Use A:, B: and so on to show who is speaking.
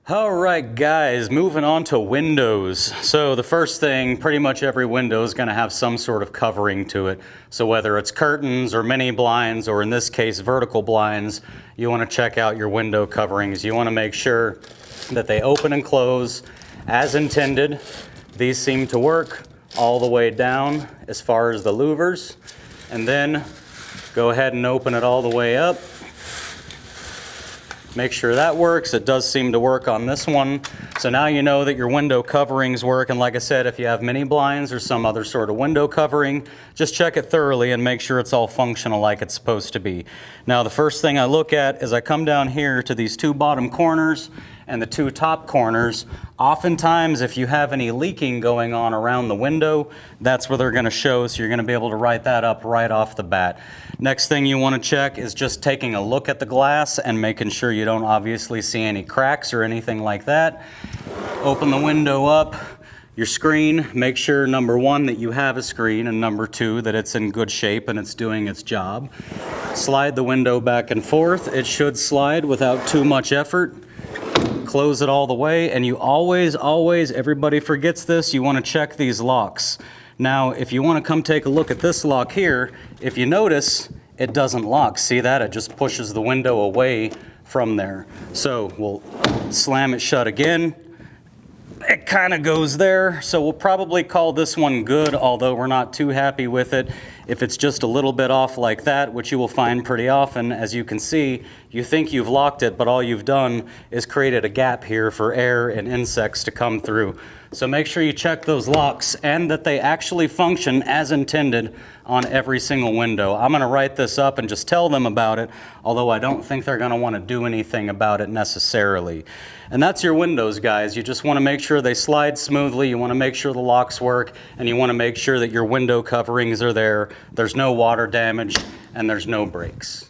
A: All right, guys, moving on to windows. So the first thing, pretty much every window is going to have some sort of covering to it. So whether it's curtains or mini blinds, or in this case, vertical blinds, you want to check out your window coverings. You want to make sure that they open and close as intended. These seem to work all the way down as far as the louvers. And then go ahead and open it all the way up. Make sure that works. It does seem to work on this one. So now you know that your window coverings work. And like I said, if you have mini blinds or some other sort of window covering, just check it thoroughly and make sure it's all functional like it's supposed to be. Now, the first thing I look at is I come down here to these two bottom corners and the two top corners. Oftentimes, if you have any leaking going on around the window, that's where they're going to show, so you're going to be able to write that up right off the bat. Next thing you want to check is just taking a look at the glass and making sure you don't obviously see any cracks or anything like that. Open the window up, your screen, make sure number one that you have a screen, and number two that it's in good shape and it's doing its job. Slide the window back and forth. It should slide without too much effort. Close it all the way, and you always, everybody forgets this, you want to check these locks. Now, if you want to come take a look at this lock here, if you notice, it doesn't lock. See that? It just pushes the window away from there. So we'll slam it shut again. It kind of goes there, so we'll probably call this one good, although we're not too happy with it. If it's just a little bit off like that, which you will find pretty often, as you can see, you think you've locked it, but all you've done is created a gap here for air and insects to come through. So make sure you check those locks and that they actually function as intended on every single window. I'm going to write this up and just tell them about it, although I don't think they're going to want to do anything about it necessarily. And that's your windows, guys. You just want to make sure they slide smoothly, you want to make sure the locks work, and you want to make sure that your window coverings are there, there's no water damage, and there's no breaks.